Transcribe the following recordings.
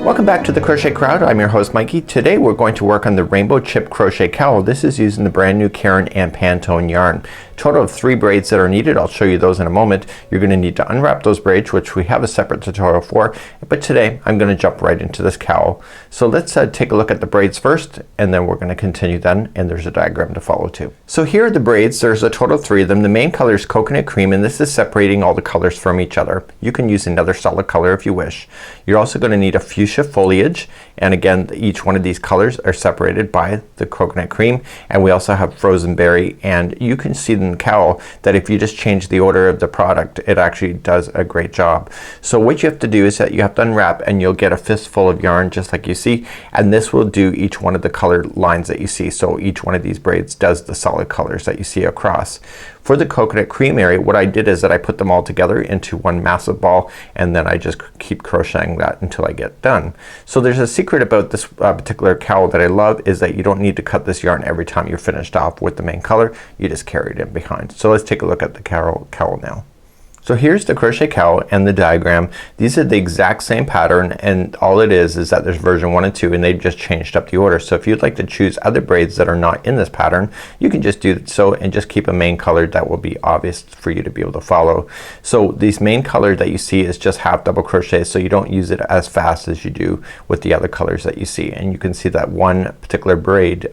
Welcome back to the Crochet Crowd. I'm your host Mikey. Today we're going to work on the Rainbow Chip Crochet Cowl. This is using the brand new Caron and Pantone yarn. Total of 3 braids that are needed. I'll show you those in a moment. You're going to need to unwrap those braids, which we have a separate tutorial for, but today I'm going to jump right into this cowl. So let's take a look at the braids first, and then we're going to continue then, and there's a diagram to follow too. So here are the braids. There's a total of 3 of them. The main color is coconut cream, and this is separating all the colors from each other. You can use another solid color if you wish. You're also going to need a fuchsia foliage, and again each one of these colors are separated by the coconut cream, and we also have frozen berry, and you can see in the cowl that if you just change the order of the product it actually does a great job. So what you have to do is that you have to unwrap, and you'll get a fistful of yarn just like you see, and this will do each one of the color lines that you see. So each one of these braids does the solid colors that you see across. For the coconut cream area, what I did is that I put them all together into one massive ball, and then I just keep crocheting that until I get done. So there's a secret about this particular cowl that I love, is that you don't need to cut this yarn every time you're finished off with the main color. You just carry it in behind. So let's take a look at the cowl now. So here's the crochet cowl and the diagram. These are the exact same pattern, and all it is that there's version 1 and 2, and they've just changed up the order. So if you'd like to choose other braids that are not in this pattern, you can just do so and just keep a main color that will be obvious for you to be able to follow. So this main color that you see is just half double crochet, so you don't use it as fast as you do with the other colors that you see. And you can see that one particular braid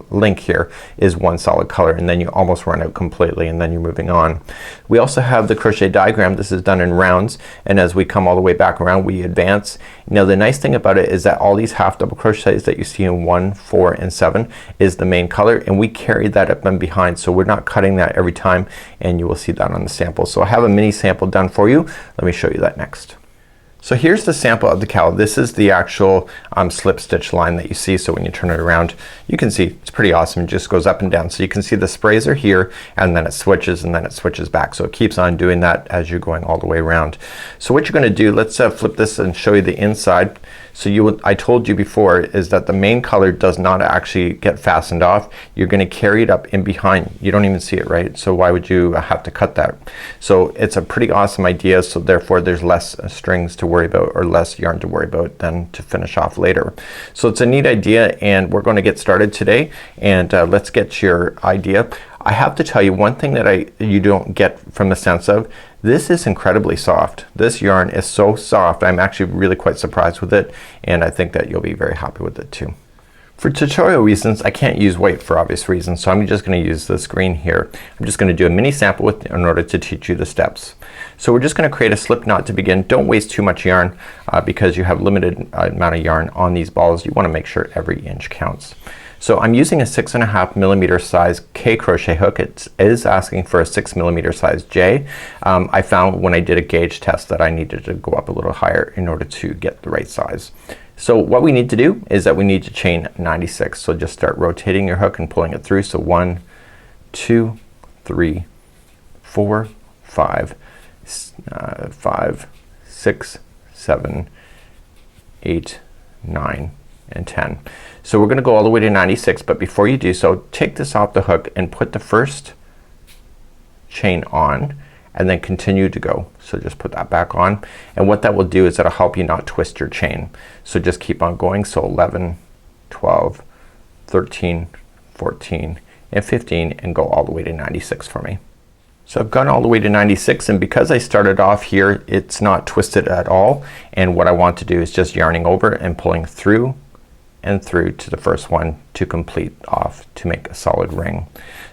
link here is one solid color, and then you almost run out completely, and then you're moving on. We also have the crochet diagram. This is done in rounds, and as we come all the way back around we advance. Now the nice thing about it is that all these half double crochets that you see in 1, 4, and 7 is the main color, and we carry that up and behind, so we're not cutting that every time, and you will see that on the sample. So I have a mini sample done for you. Let me show you that next. So here's the sample of the cowl. This is the actual slip stitch line that you see. So when you turn it around you can see it's pretty awesome. It just goes up and down. So you can see the sprays are here, and then it switches, and then it switches back. So it keeps on doing that as you're going all the way around. So what you're gonna do, let's flip this and show you the inside. So I told you before is that the main color does not actually get fastened off. You're gonna carry it up in behind. You don't even see it, right? So why would you have to cut that? So it's a pretty awesome idea, so therefore there's less strings to worry about, or less yarn to worry about than to finish off later. So it's a neat idea, and we're going to get started today, and let's get your idea. I have to tell you one thing that you don't get from the sense of this is incredibly soft. This yarn is so soft. I'm actually really quite surprised with it, and I think that you'll be very happy with it too. For tutorial reasons I can't use white for obvious reasons, so I'm just gonna use this green here. I'm just gonna do a mini sample in order to teach you the steps. So we're just gonna create a slip knot to begin. Don't waste too much yarn because you have limited amount of yarn on these balls. You wanna make sure every inch counts. So I'm using a 6.5 millimeter size K crochet hook. It is asking for a 6 millimeter size J. I found when I did a gauge test that I needed to go up a little higher in order to get the right size. So what we need to do is that we need to chain 96. So just start rotating your hook and pulling it through. So 1, 2, 3, 4, 5, 6, 7, 8, 9, and 10. So we're gonna go all the way to 96, but before you do so, take this off the hook and put the first chain on, and then continue to go. So just put that back on, and what that will do is that'll help you not twist your chain. So just keep on going. So 11, 12, 13, 14, and 15, and go all the way to 96 for me. So I've gone all the way to 96, and because I started off here it's not twisted at all, and what I want to do is just yarning over and pulling through and through to the first one to complete off to make a solid ring.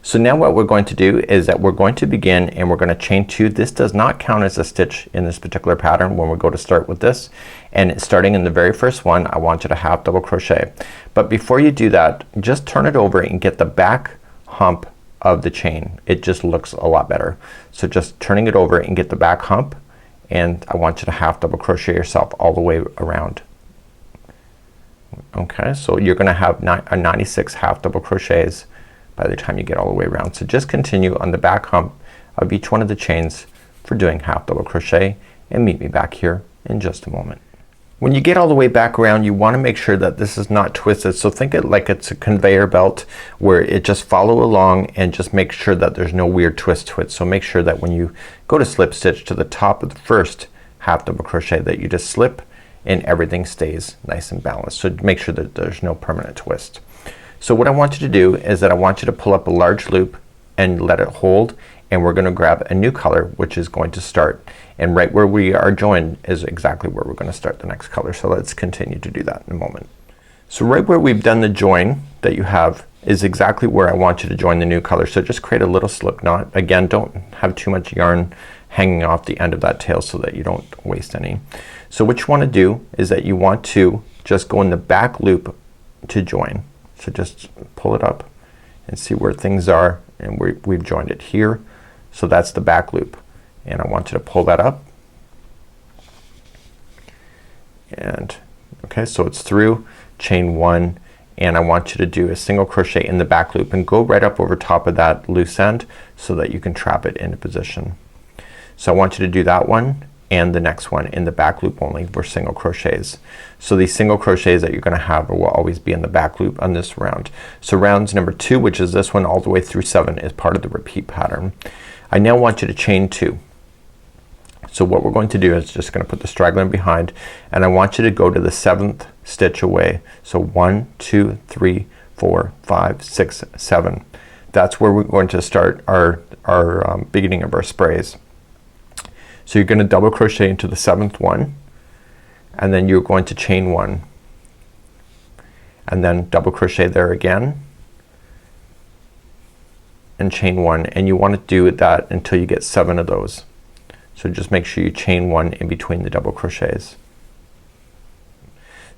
So now what we're going to do is that we're going to begin, and we're gonna chain 2. This does not count as a stitch in this particular pattern when we go to start with this, and starting in the very first one I want you to half double crochet. But before you do that, just turn it over and get the back hump of the chain. It just looks a lot better. So just turning it over and get the back hump, and I want you to half double crochet yourself all the way around. Okay, so you're gonna have 96 half double crochets by the time you get all the way around. So just continue on the back hump of each one of the chains for doing half double crochet, and meet me back here in just a moment. When you get all the way back around, you want to make sure that this is not twisted. So think it like it's a conveyor belt where it just follow along, and just make sure that there's no weird twist to it. So make sure that when you go to slip stitch to the top of the first half double crochet that you just slip and everything stays nice and balanced. So make sure that there's no permanent twist. So what I want you to do is that I want you to pull up a large loop and let it hold, and we're gonna grab a new color which is going to start, and right where we are joined is exactly where we're gonna start the next color. So let's continue to do that in a moment. So right where we've done the join that you have is exactly where I want you to join the new color. So just create a little slip knot. Again, don't have too much yarn hanging off the end of that tail so that you don't waste any. So what you want to do is that you want to just go in the back loop to join. So just pull it up and see where things are, and we've joined it here. So that's the back loop, and I want you to pull that up, and okay, so it's through, chain 1, and I want you to do a single crochet in the back loop and go right up over top of that loose end so that you can trap it into position. So I want you to do that one and the next one in the back loop only for single crochets. So these single crochets that you're gonna have will always be in the back loop on this round. So rounds number 2, which is this one all the way through 7, is part of the repeat pattern. I now want you to chain 2. So what we're going to do is just gonna put the straggler behind, and I want you to go to the 7th stitch away. So 1, 2, 3, 4, 5, 6, 7. That's where we're going to start our beginning of our sprays. So you're gonna double crochet into the 7th one, and then you're going to chain 1, and then double crochet there again and chain 1, and you want to do that until you get 7 of those. So just make sure you chain 1 in between the double crochets.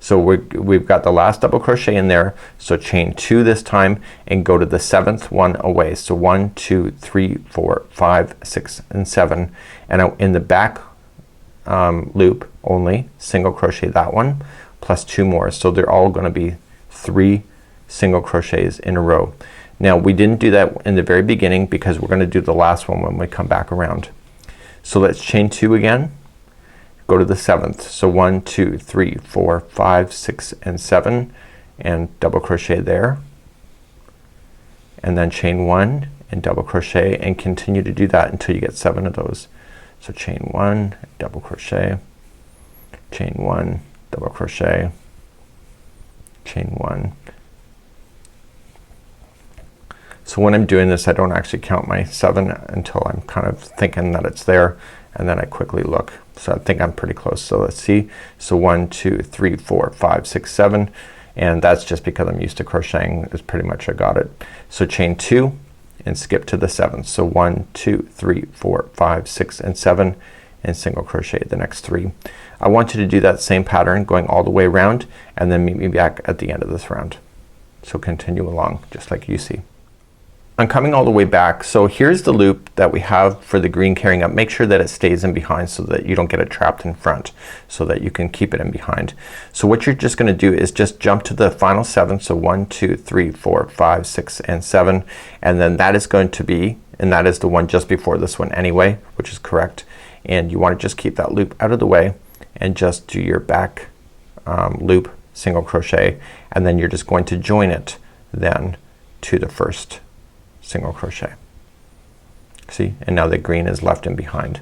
So we've got the last double crochet in there, so chain 2 this time and go to the 7th one away. So 1, 2, 3, 4, 5, 6, and 7, and in the back loop only single crochet that one plus 2 more. So they're all gonna be 3 single crochets in a row. Now we didn't do that in the very beginning because we're gonna do the last one when we come back around. So let's chain 2 again, go to the 7th. So 1, 2, 3, 4, 5, 6, and 7, and double crochet there, and then chain 1 and double crochet, and continue to do that until you get 7 of those. So chain 1, double crochet, chain 1, double crochet, chain 1. So when I'm doing this I don't actually count my 7 until I'm kind of thinking that it's there, and then I quickly look. So I think I'm pretty close. So let's see. So 1, 2, 3, 4, 5, 6, 7, and that's just because I'm used to crocheting. It's pretty much I got it. So chain 2 and skip to the 7th. So 1, 2, 3, 4, 5, 6, and 7, and single crochet the next 3. I want you to do that same pattern going all the way around, and then meet me back at the end of this round. So continue along just like you see. I'm coming all the way back. So here's the loop that we have for the green carrying up. Make sure that it stays in behind so that you don't get it trapped in front, so that you can keep it in behind. So what you're just gonna do is just jump to the final 7. So 1, 2, 3, 4, 5, 6, and 7, and then that is going to be, and that is the one just before this one anyway, which is correct. And you want to just keep that loop out of the way and just do your back loop single crochet, and then you're just going to join it then to the first single crochet. See, and now the green is left in behind.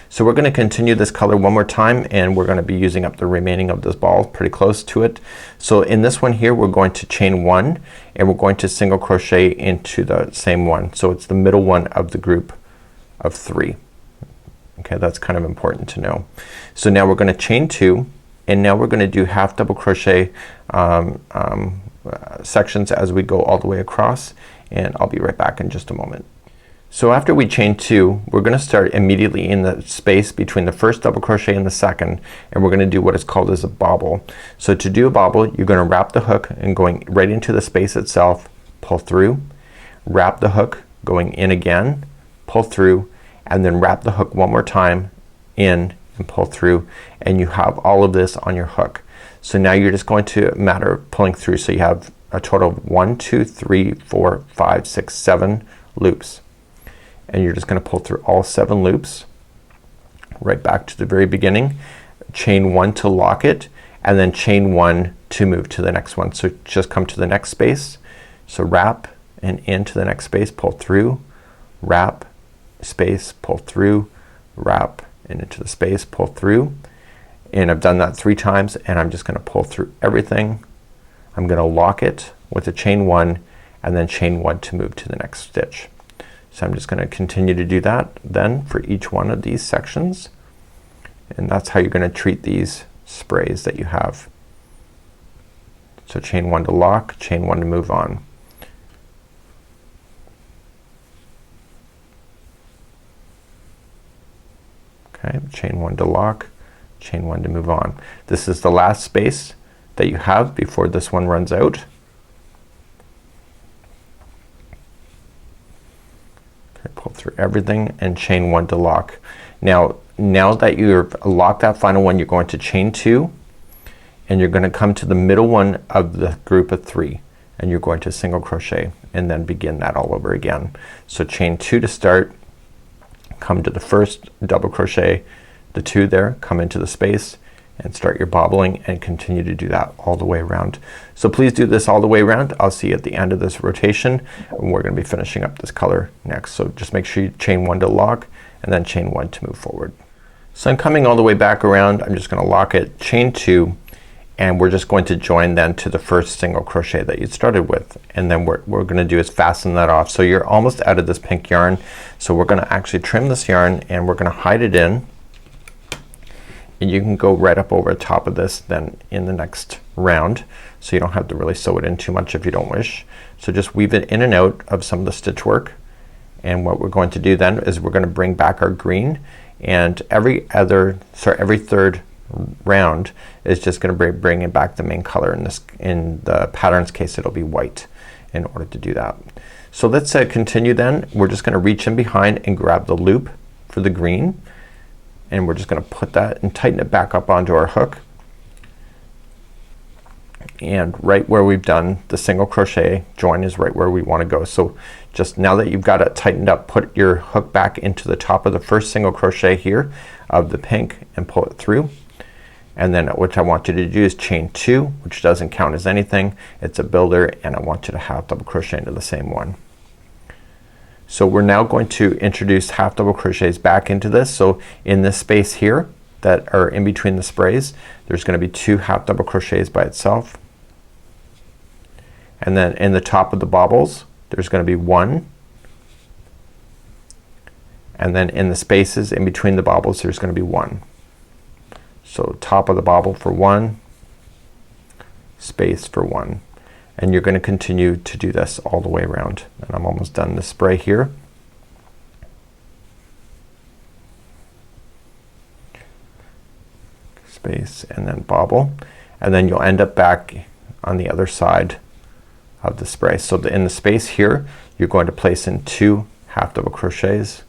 So we're gonna continue this color one more time, and we're gonna be using up the remaining of this ball, pretty close to it. So in this one here we're going to chain 1, and we're going to single crochet into the same one. So it's the middle one of the group of 3. Okay, that's kind of important to know. So now we're gonna chain 2, and now we're gonna do half double crochet sections as we go all the way across, and I'll be right back in just a moment. So after we chain 2, we're gonna start immediately in the space between the first double crochet and the second, and we're gonna do what is called as a bobble. So to do a bobble, you're gonna wrap the hook and going right into the space itself, pull through, wrap the hook, going in again, pull through, and then wrap the hook one more time in and pull through, and you have all of this on your hook. So now you're just going to matter of pulling through. So you have a total of 1, 2, 3, 4, 5, 6, 7 loops, and you're just gonna pull through all 7 loops right back to the very beginning, chain 1 to lock it, and then chain 1 to move to the next one. So just come to the next space, so wrap and into the next space, pull through, wrap, space, pull through, wrap, and into the space, pull through, and I've done that 3 times, and I'm just gonna pull through everything. I'm gonna lock it with a chain 1 and then chain 1 to move to the next stitch. So I'm just gonna continue to do that then for each one of these sections, and that's how you're gonna treat these sprays that you have. So chain 1 to lock, chain 1 to move on. Okay, chain 1 to lock, chain 1 to move on. This is the last space that you have before this one runs out. Okay, pull through everything and chain 1 to lock. Now that you've locked that final one, you're going to chain 2 and you're gonna come to the middle one of the group of 3 and you're going to single crochet and then begin that all over again. So chain 2 to start, come to the first, double crochet the 2 there, come into the space and start your bobbling and continue to do that all the way around. So please do this all the way around. I'll see you at the end of this rotation and we're gonna be finishing up this color next. So just make sure you chain 1 to lock and then chain 1 to move forward. So I'm coming all the way back around. I'm just gonna lock it, chain 2, and we're just going to join then to the first single crochet that you started with, and then what we're gonna do is fasten that off. So you're almost out of this pink yarn, so we're gonna actually trim this yarn and we're gonna hide it in, and you can go right up over the top of this then in the next round, so you don't have to really sew it in too much if you don't wish. So just weave it in and out of some of the stitch work, and what we're going to do then is we're gonna bring back our green, and every third round is just gonna be bringing back the main color. In the pattern's case it'll be white in order to do that. So let's continue then. We're just gonna reach in behind and grab the loop for the green, and we're just gonna put that and tighten it back up onto our hook, and right where we've done the single crochet join is right where we want to go. So just now that you've got it tightened up, put your hook back into the top of the first single crochet here of the pink and pull it through, and then what I want you to do is chain 2, which doesn't count as anything, it's a builder, and I want you to half double crochet into the same one. So we're now going to introduce half double crochets back into this. So in this space here that are in between the sprays, there's gonna be 2 half double crochets by itself, and then in the top of the bobbles there's gonna be 1, and then in the spaces in between the bobbles there's gonna be 1. So top of the bobble for 1, space for 1, and you're gonna continue to do this all the way around. And I'm almost done the spray here. Space and then bobble, and then you'll end up back on the other side of the spray. So in the space here you're going to place in 2 half double crochets.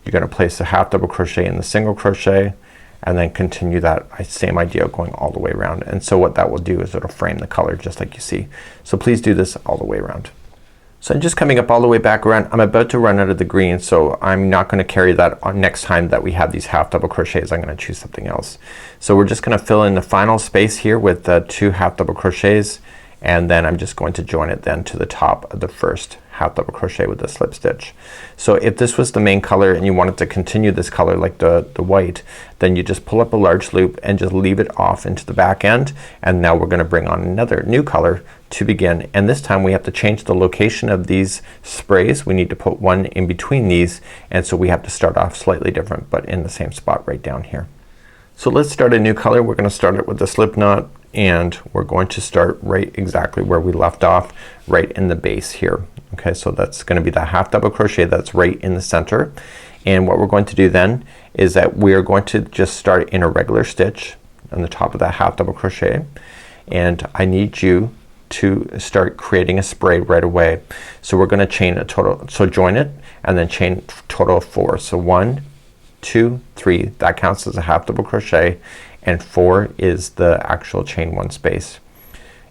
You're gonna place a half double crochet in the single crochet and then continue that same idea going all the way around. And so what that will do is it'll frame the color just like you see. So please do this all the way around. So I'm just coming up all the way back around. I'm about to run out of the green, so I'm not gonna carry that on next time that we have these half double crochets. I'm gonna choose something else. So we're just gonna fill in the final space here with 2 half double crochets, and then I'm just going to join it then to the top of the first half double crochet with the slip stitch. So if this was the main color and you wanted to continue this color like the white, then you just pull up a large loop and just leave it off into the back end, and now we're gonna bring on another new color to begin, and this time we have to change the location of these sprays. We need to put 1 in between these, and so we have to start off slightly different but in the same spot right down here. So let's start a new color. We're gonna start it with the slip knot, and we're going to start right exactly where we left off, right in the base here. Okay, so that's gonna be the half double crochet that's right in the center, and what we're going to do then is that we are going to just start in a regular stitch on the top of that half double crochet, and I need you to start creating a spray right away. So we're gonna chain a total, so join it and then chain total of 4. So 1, 2, 3, that counts as a half double crochet, and 4 is the actual chain 1 space.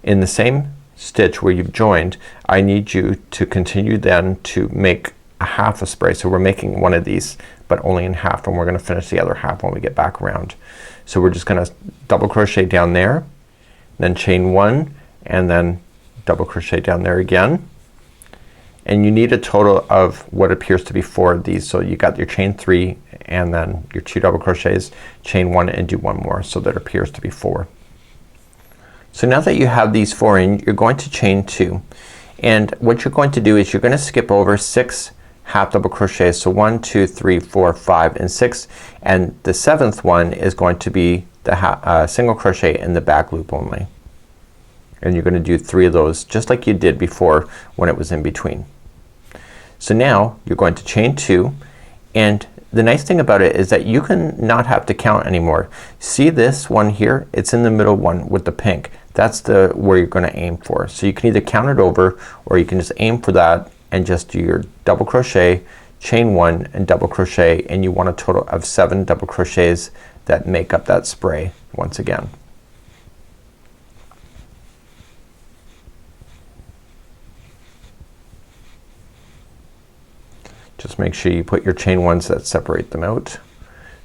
In the same stitch where you've joined, I need you to continue then to make a half a spray. So we're making one of these but only in half, and we're gonna finish the other half when we get back around. So we're just gonna double crochet down there, then chain 1 and then double crochet down there again, and you need a total of what appears to be 4 of these. So you got your chain 3 and then your 2 double crochets, chain 1 and do 1 more, so that appears to be 4. So now that you have these 4 in, you're going to chain 2, and what you're going to do is you're gonna skip over 6 half double crochets. So 1 2 3 4 5 and 6, and the 7th one is going to be the single crochet in the back loop only, and you're gonna do 3 of those just like you did before when it was in between. So now you're going to chain 2, and the nice thing about it is that you can not have to count anymore. See this one here? It's in the middle one with the pink. That's the where you're gonna aim for. So you can either count it over, or you can just aim for that and just do your double crochet, chain 1 and double crochet, and you want a total of 7 double crochets that make up that spray once again. Just make sure you put your chain 1s that separate them out.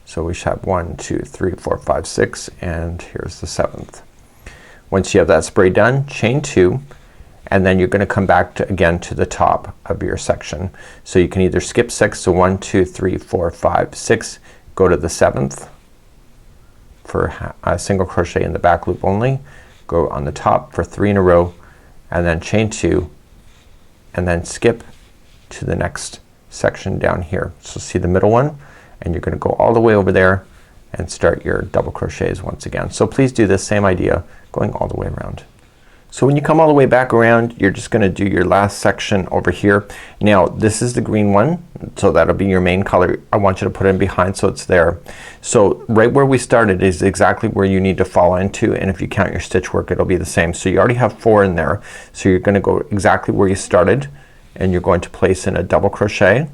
So we should have 1 2 3 4 5 6, and here's the 7th. Once you have that spray done, chain 2, and then you're gonna come back to, again, to the top of your section. So you can either skip 6, so 1 2 3 4 5 6, go to the 7th for a single crochet in the back loop only, go on the top for 3 in a row, and then chain 2, and then skip to the next section down here. So see the middle one, and you're gonna go all the way over there and start your double crochets once again. So please do this same idea, going all the way around. So when you come all the way back around, you're just gonna do your last section over here. Now this is the green one, so that'll be your main color. I want you to put it in behind so it's there. So right where we started is exactly where you need to fall into, and if you count your stitch work, it'll be the same. So you already have 4 in there, so you're gonna go exactly where you started, and you're going to place in a double crochet,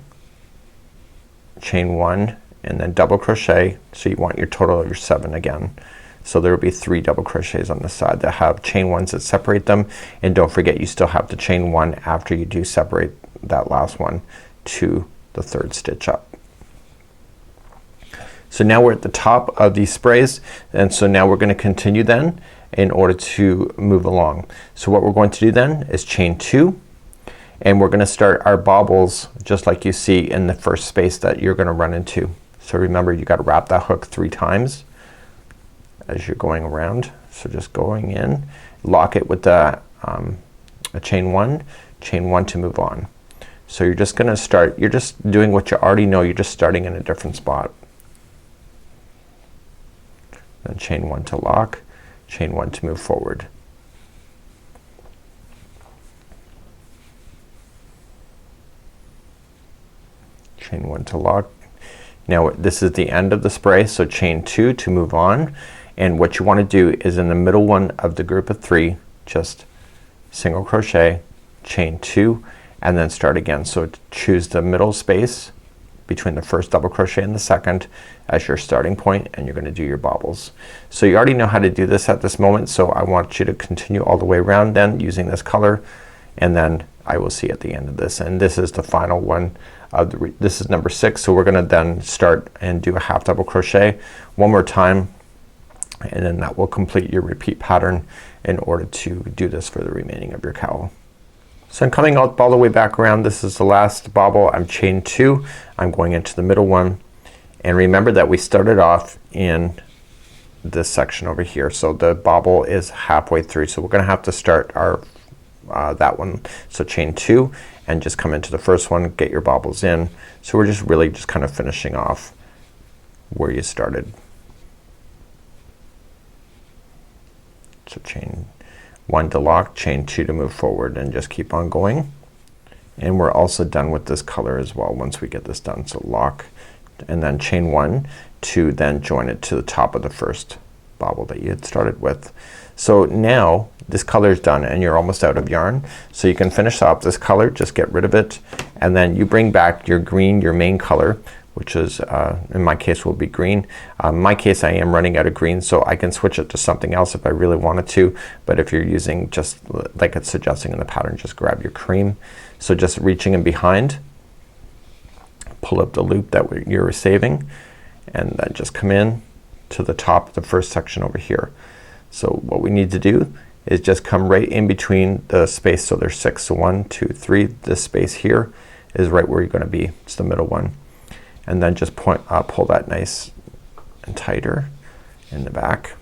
chain 1, and then double crochet. So you want your total of your 7 again. So there will be 3 double crochets on the side that have chain 1s that separate them, and don't forget you still have to chain 1 after you do separate that last one to the 3rd stitch up. So now we're at the top of these sprays, and so now we're gonna continue then in order to move along. So what we're going to do then is chain 2, and we're gonna start our bobbles just like you see in the first space that you're gonna run into. So remember, you gotta wrap that hook 3 times as you're going around. So just going in, lock it with a chain 1, chain 1 to move on. So you're just gonna start, you're just doing what you already know, you're just starting in a different spot. Then chain 1 to lock, chain 1 to move forward. Chain 1 to lock. Now this is the end of the spray, so chain 2 to move on, and what you want to do is in the middle one of the group of 3 just single crochet, chain 2, and then start again. So choose the middle space between the first double crochet and the second as your starting point, and you're gonna do your bobbles. So you already know how to do this at this moment, so I want you to continue all the way around then using this color, and then I will see at the end of this, and this is the final one of the this is number 6. So we're gonna then start and do a half double crochet one more time, and then that will complete your repeat pattern in order to do this for the remaining of your cowl. So I'm coming out all the way back around. This is the last bobble. I'm chain 2, I'm going into the middle one, and remember that we started off in this section over here, so the bobble is halfway through, so we're gonna have to start our that one. So chain 2 and just come into the first one, get your bobbles in. So we're just really just kind of finishing off where you started. So chain 1 to lock, chain 2 to move forward, and just keep on going. And we're also done with this color as well once we get this done. So lock and then chain 1 to then join it to the top of the first bobble that you had started with. So now this color is done and you're almost out of yarn, so you can finish off this color, just get rid of it, and then you bring back your green, your main color, which is in my case will be green. In my case I am running out of green, so I can switch it to something else if I really wanted to, but if you're using just like it's suggesting in the pattern, just grab your cream. So just reaching in behind, pull up the loop that you're saving, and then just come in to the top of the first section over here. So what we need to do is just come right in between the space. So there's 6. So 1, 2, 3. This space here is right where you're gonna be. It's the middle one. And then just pull that nice and tighter in the back,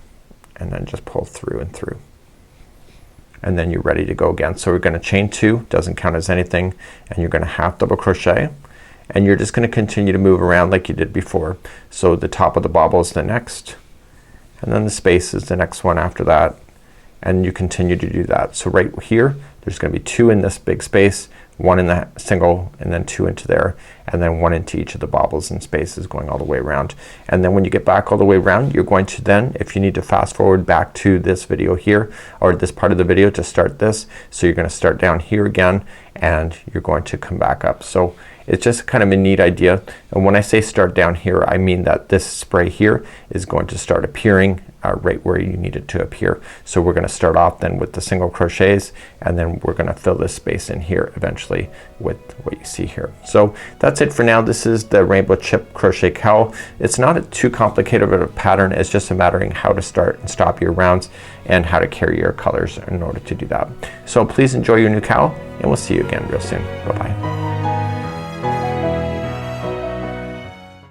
and then just pull through and through. And then you're ready to go again. So we're gonna chain 2, doesn't count as anything, and you're gonna half double crochet, and you're just gonna continue to move around like you did before. So the top of the bobble is the next, and then the space is the next one after that, and you continue to do that. So right here there's gonna be 2 in this big space, 1 in the single, and then 2 into there, and then 1 into each of the bobbles and spaces going all the way around. And then when you get back all the way around, you're going to then, if you need to fast forward back to this video here, or this part of the video to start this, so you're gonna start down here again, and you're going to come back up. So it's just kind of a neat idea. And when I say start down here, I mean that this spray here is going to start appearing right where you need it to appear. So we're gonna start off then with the single crochets, and then we're gonna fill this space in here eventually with what you see here. So that's it for now. This is the Rainbow Chip Crochet Cowl. It's not too complicated of a pattern. It's just a matter of how to start and stop your rounds and how to carry your colors in order to do that. So please enjoy your new cowl, and we'll see you again real soon. Bye bye.